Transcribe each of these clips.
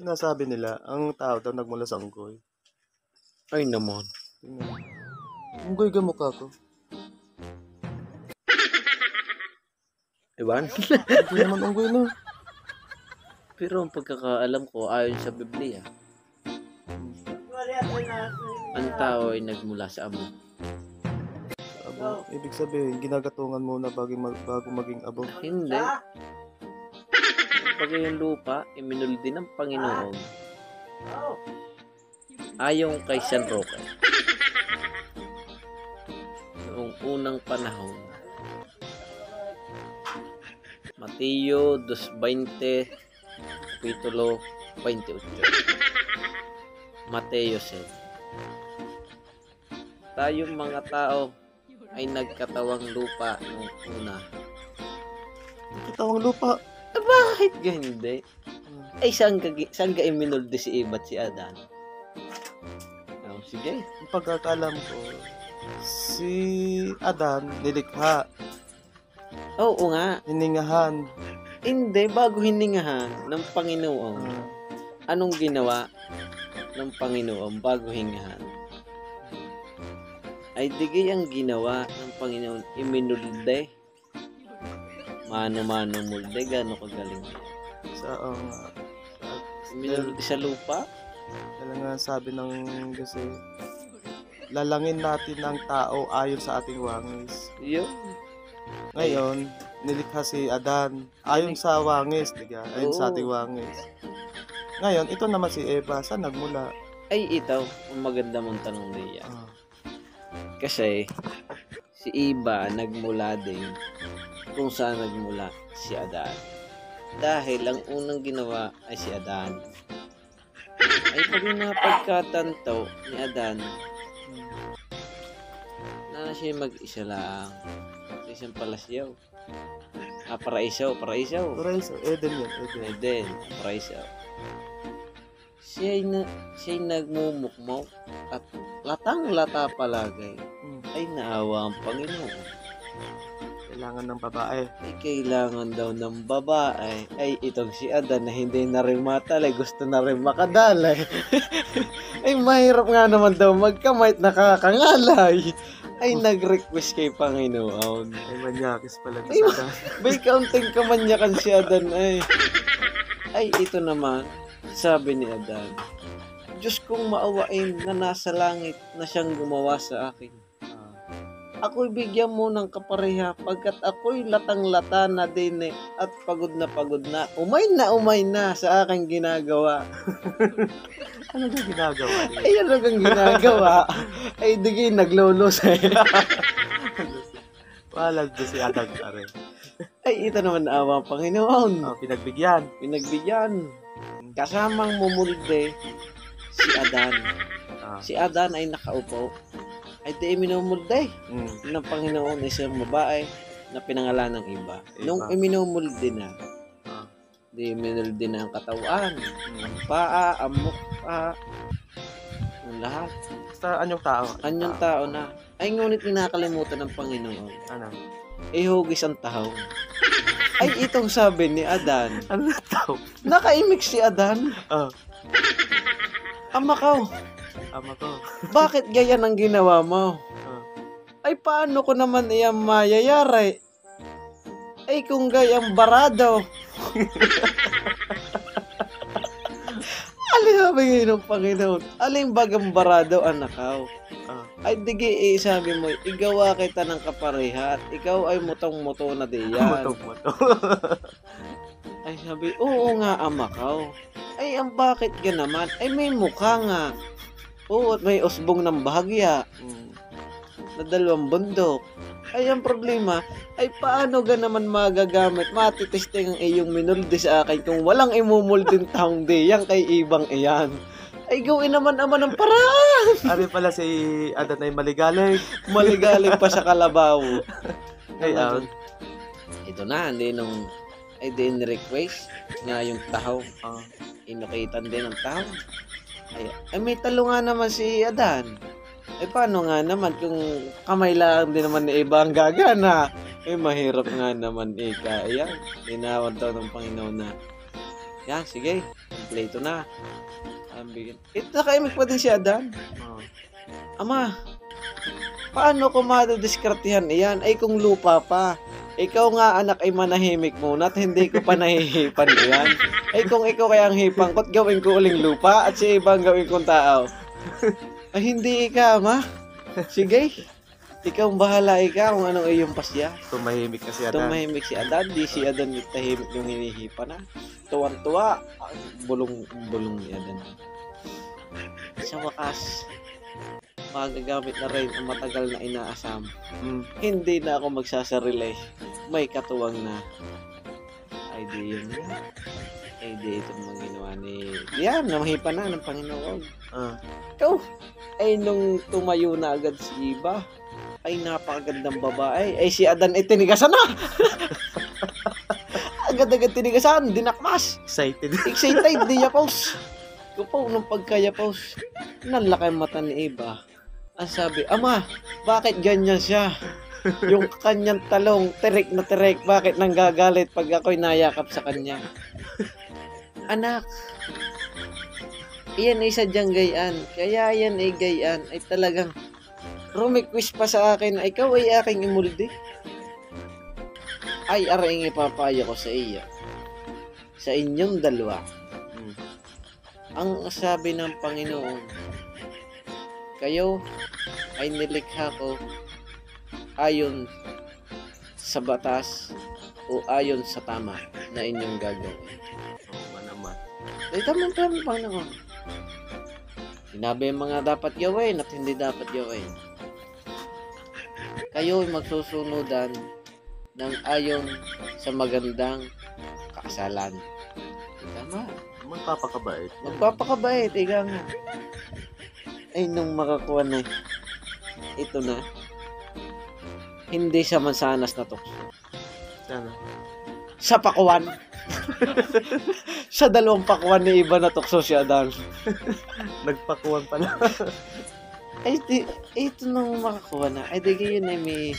Sinasabi nila, ang tao daw nagmula sa unggoy. Ay naman. Tingnan mo. Unggoy ka mukha ko. Iwan? Hindi naman unggoy na. Pero ang pagkakaalam ko, ayon sa Biblia, ang tao ay nagmula sa amo. Abo, ibig sabihin, ginagatungan muna bago maging abo. Hindi. Pag yung lupa, iminuldi ng Panginoon. Ayon kay San Roque. Noong unang panahon, Mateo 2:20, kapitulo 28. Mateo said, tayong mga tao ay nagkatawang lupa nung una. Katawang lupa. Bakit hindi? Ay, saan ka iminuldi si Eva at si Adan? Oh, sige. Ang pagkakalam ko, si Adan nilikha, Oo nga. hiningahan. Hindi, bago hiningahan ng Panginoon. Anong ginawa ng Panginoon bago hingahan? Ay digay ang ginawa ng Panginoon, iminulde. Mano-mano mulde, gano'n kagaling. Sa Iminulde sa lupa? kaya nga sabi ng Diyos eh, lalangin natin ang tao ayon sa ating wangis. Yun. Ngayon, nilikha si Adan ayon sa wangis, diga? Ayon sa ating wangis. Ngayon, ito naman si Eva, saan nagmula? Ay, ito, ang maganda mong tanong niya. Ah, Kasi, si Eva nagmula din kung saan nagmula si Adan. Dahil ang unang ginawa ay si Adan. Ay pag napagkatanto ni Adan na siya mag-isa lang sa isang palasyaw. Paraisaw. Paraiso, Eden yun, Eden. Eden, paraisaw. Siya'y nagmumukmok at latang-lata palagay ay naawa ang Panginoon. Kailangan ng babae. Ay kailangan daw ng babae. Ay itong si Adan na hindi na rin matalay, gusto na rin makadalay. Ay mahirap nga naman daw magkamay at nakakangalay. Ay nag-request kay Panginoon. Ay, manyakis pala Ay, si Adan. may kaunting kamanyakan si Adan ay. Ay ito naman, sabi ni Adan, Diyos kong maawain na nasa langit na siyang gumawa sa akin. Ako'y bigyan mo ng kapareha pagkat ako'y latang-lata na din at pagod na. Umay na sa aking ginagawa. Ano na ginagawa niya? Ay, ano kang ginagawa? Ay, digay, naglolos eh. Wala doon si Adan ka rin. Ay, ito naman naawa ang Panginoon. Pinagbigyan. Pinagbigyan. Kasamang mumulde si Adan. Si Adan ay nakaupo. Ay di minumulde ng Panginoon isang babae na pinangalan ng iba. Nung iminumulde na, di minulde na ang katawan, ang paa, ang mukha, ang lahat. Basta anyong tao. Anyong tao na. Ay ngunit kinakalimutan ng Panginoon. Ano? Ihugis ang tahaw. Ay itong sabi ni Adan. Ano na tao? Nakaimik si Adan. Amakaw. Ama ko. Bakit ganyan ang ginawa mo? Ay paano ko naman iyang mayayari? Ay kung gayang barado. Alin sabi ng Panginoon? Alin bagang barado anakaw? Ay digi sabi mo, igawa kita ng kapareha at ikaw ay mutong-muto na diyan. Mutong-muto. Ay sabi, oo nga amakaw. Ay ang bakit ka naman? Ay may mukha nga. Oo, at may usbong ng bahagya na 2 bundok. Ay, ang problema, ay paano ka naman magagamit, matitesting ang iyong minulde sa akin kung walang imumulding taong diyang kay ibang iyan. Ay, gawin naman ng paraan. Ari pala si Adan ay maligalig. Maligalig pa sa kalabaw. Ngayon, ito na, hindi nung, ay din request nga yung tahaw. Inukitan din ang tahaw. Ay may talo nga naman si Adan. Ay paano nga naman kung kamay lang din naman ni iba ang gagana. Ay mahirap nga naman ika. Ayan, tinawag daw ng Panginoon na, yan sige, kumpleto na. Sabi, nakaimik pa din si Adan. Oh. Ama, paano ko madidiskartehan iyan? Ay kung lupa pa. Ikaw nga anak ay manahimik muna at hindi ko pa nahihipan iyan. Ay kung ikaw kaya ang hipang ko't gawin ko uling lupa at si ibang gawin kong tao. Ay hindi ika, ama. Sige. Ikaw ang bahala kung anong iyong pasya. Tumahimik kasi Adan. Tumahimik si Adan. Di si Adan yung tahimik yung hinihipa na. Tuwan-tuwa. Bulong ni Adan. Sa wakas, magagamit na rin ang matagal na inaasam. Hindi na ako magsasarili. May katuwang na. Ay di yun na. Ay di itong mga ginawa ni... Yan, namahipa na ng Panginoon. Ikaw, ay nung tumayo na agad si Iba, ay napakagandang babae. Ay si Adan ay tinigasan na. Agad-agad tinigasan, dinakmas. Excited. Excited, di yapos. Kupaw, nung pagkayapos, nalaki ang mata ni Iba. Ang sabi, Ama, bakit ganyan siya? Yung kanyang talong, tirik na tirik, bakit nanggagalit pag ako'y nayakap sa kanya? Anak, iyan ay sadyang gayaan. Kaya yan ay gayaan, ay talagang rumikwis pa sa akin na ikaw ay aking imuldi. Ay aring ipapaya ko sa iya. Sa inyong dalawa. Ang sabi ng Panginoon, kayo ay nilikha ko ayon sa batas o ayon sa tama na inyong gagawin. Ay tama Panginoon. Sinabi ang mga dapat gawin at hindi dapat gawin. Kayo ay magsusunudan ng ayon sa magandang kaasalan. Tama. Magpapakabait. Magpapakabait, ika nga. Ay, nung makakuha na ito na, hindi siya mansanas na tukso. Sana. Sa pakuan. Sa dalawang pakuan ni Iba na tukso si Adan. Nagpakuwan pala. Ay, ito nung makakuha na. Ay, di yun ay may...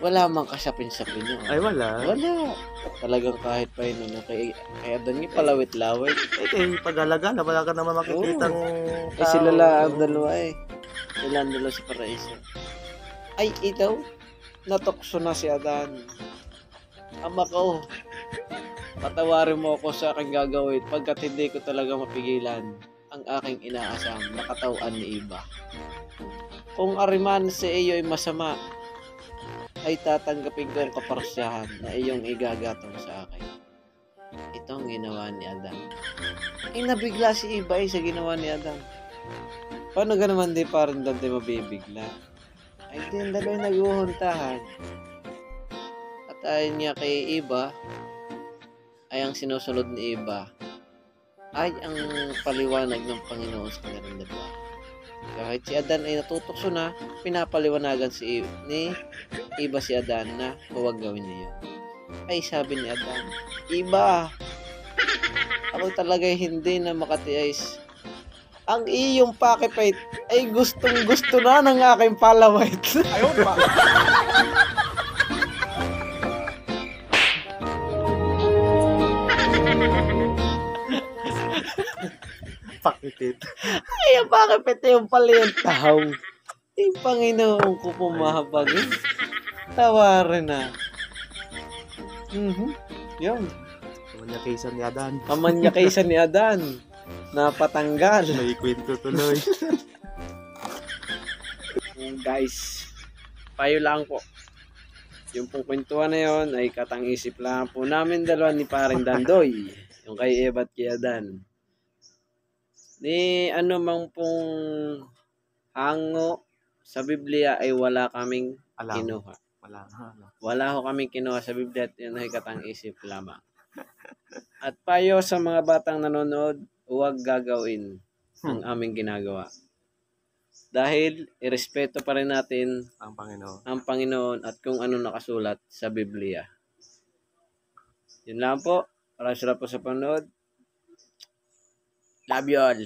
Wala mang kasapin-sapin yun. Ay, wala. Wala. Talagang kahit pa yun, kay Adan yung palawit-lawit. Eh, kaya pag-alaga na, wala ka naman makikitang tao. Eh, sila lang ang dalawa eh. Sila ang dalawa sa paraiso. Ay, ikaw, natukso na si Adan. Ama ko, patawarin mo ako sa aking gagawin pagkat hindi ko talaga mapigilan ang aking inaasam na katawan ni Iba. Kung ariman sa iyo ay masama, ay tatanggapin ko ang kaparsyahan na iyong igagatong sa akin. Ito ang ginawa ni Adan. Ay nabigla si Iba sa ginawa ni Adan. Paano ka naman di parang dante mabibigla? Ay din daloy naguhuntahan. At ayon niya kay Iba, ay ang sinusunod ni Iba ay ang paliwanag ng Panginoon sa kanilang dalawa. Kahit si Adan ay natutokso na, pinapaliwanagan ni Iba si Adan na huwag gawin niya. Ay sabi ni Adan, Iba, ako talaga hindi na makatiis. Ang iyong pakipait ay gustong gusto na ng aking palawait. Ayun pa. Pakipit. Ay, ang pakipait yung pala yung tao. Ay, Panginoon ko pumahabag. Tawarin na. Yun. Kamanyakisa ni Adan. Kamanyakisa ni Adan. Napatanggal. May kwento tuloy. Guys, payo lang po. Yung pong kwentuhan na yun ay katang-isip lang po namin dalawa ni Paring Dandoy. Yung kay Eva at kay Adan. Ni ano mang pong hango sa Biblia ay wala kaming kinuha. Wala ho kaming kinuha sa Biblia at yun ay katang-isip lamang. At payo sa mga batang nanonood, huwag gagawin ang aming ginagawa. Dahil irespeto pa rin natin ang Panginoon at kung ano nakasulat sa Biblia. Yun lang po. Maraming salamat po sa panonood. Love you all.